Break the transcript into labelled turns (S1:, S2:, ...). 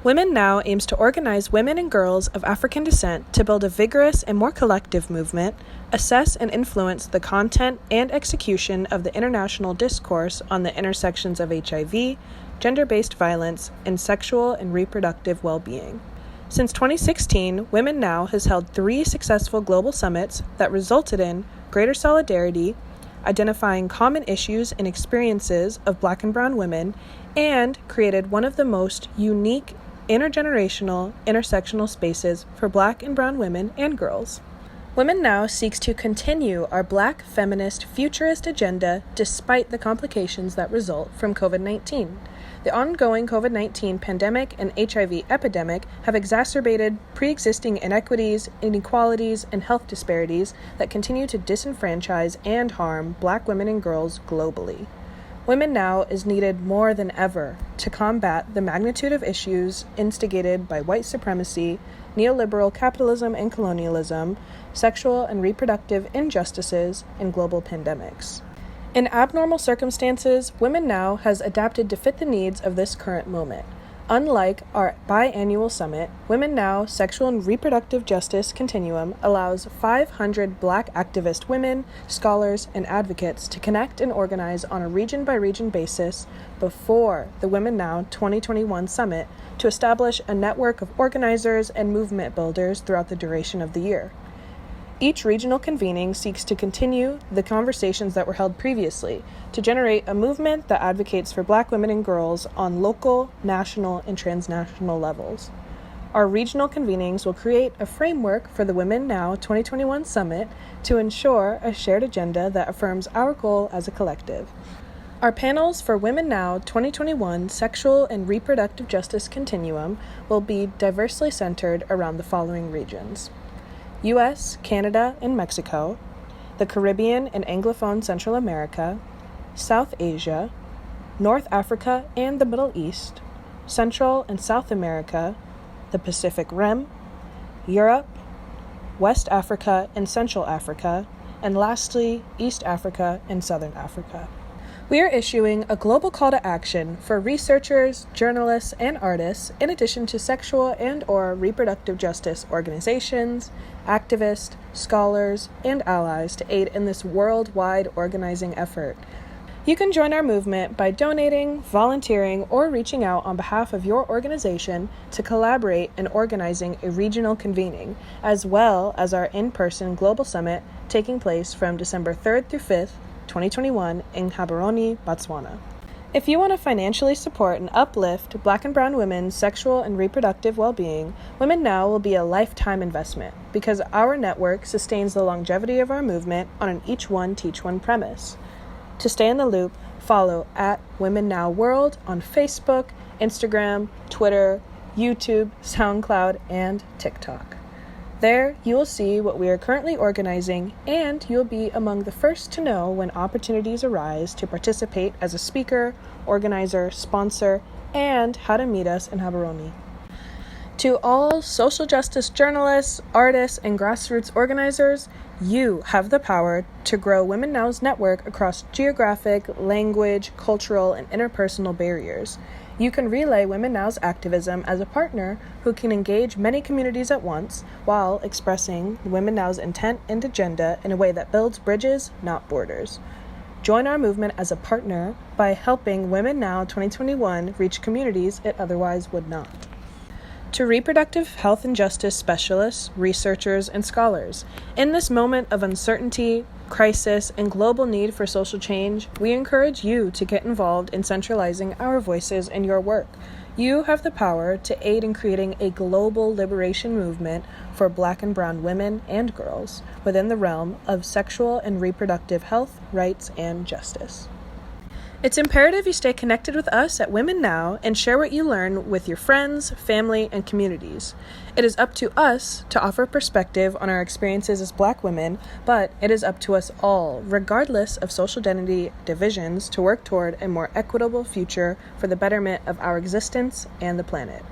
S1: WomenNOW aims to organize women and girls of African descent to build a vigorous and more collective movement, assess and influence the content and execution of the international discourse on the intersections of HIV, gender-based violence, and sexual and reproductive well-being. Since 2016, WomenNOW has held 3 successful global summits that resulted in greater solidarity, identifying common issues and experiences of Black and Brown women, and created one of the most unique intergenerational, intersectional spaces for Black and Brown women and girls. WomenNOW seeks to continue our Black feminist futurist agenda despite the complications that result from COVID-19. The ongoing COVID-19 pandemic and HIV epidemic have exacerbated pre-existing inequities, inequalities, and health disparities that continue to disenfranchise and harm Black women and girls globally. WomenNOW is needed more than ever to combat the magnitude of issues instigated by white supremacy, neoliberal capitalism and colonialism, sexual and reproductive injustices, and global pandemics. In abnormal circumstances, WomenNOW has adapted to fit the needs of this current moment. Unlike our biannual summit, WomenNOW Sexual and Reproductive Justice Continuum allows 500 Black activist women, scholars, and advocates to connect and organize on a region-by-region basis before the WomenNOW 2021 summit to establish a network of organizers and movement builders throughout the duration of the year. Each regional convening seeks to continue the conversations that were held previously to generate a movement that advocates for Black women and girls on local, national, and transnational levels. Our regional convenings will create a framework for the WomenNOW 2021 Summit to ensure a shared agenda that affirms our goal as a collective. Our panels for WomenNOW 2021 Sexual and Reproductive Justice Continuum will be diversely centered around the following regions: U.S., Canada, and Mexico, the Caribbean and Anglophone Central America, South Asia, North Africa and the Middle East, Central and South America, the Pacific Rim, Europe, West Africa and Central Africa, and lastly, East Africa and Southern Africa. We are issuing a global call to action for researchers, journalists, and artists, in addition to sexual and/or reproductive justice organizations, activists, scholars, and allies to aid in this worldwide organizing effort. You can join our movement by donating, volunteering, or reaching out on behalf of your organization to collaborate in organizing a regional convening, as well as our in-person global summit taking place from December 3rd through 5th, 2021 in Gaborone, Botswana. If you want to financially support and uplift Black and Brown women's sexual and reproductive well-being, WomenNOW will be a lifetime investment because our network sustains the longevity of our movement on an each one teach one premise. To stay in the loop, follow at WomenNOW World on Facebook, Instagram, Twitter, YouTube, SoundCloud, and TikTok. There, you will see what we are currently organizing, and you'll be among the first to know when opportunities arise to participate as a speaker, organizer, sponsor, and how to meet us in Gaborone. To all social justice journalists, artists, and grassroots organizers, you have the power to grow WomenNOW's network across geographic, language, cultural, and interpersonal barriers. You can relay WomenNOW's activism as a partner who can engage many communities at once while expressing WomenNOW's intent and agenda in a way that builds bridges, not borders. Join our movement as a partner by helping WomenNOW 2021 reach communities it otherwise would not. To reproductive health and justice specialists, researchers, and scholars, in this moment of uncertainty, crisis, and global need for social change, we encourage you to get involved in centralizing our voices in your work. You have the power to aid in creating a global liberation movement for Black and Brown women and girls within the realm of sexual and reproductive health, rights, and justice. It's imperative you stay connected with us at WomenNOW and share what you learn with your friends, family, and communities. It is up to us to offer perspective on our experiences as Black women, but it is up to us all, regardless of social identity divisions, to work toward a more equitable future for the betterment of our existence and the planet.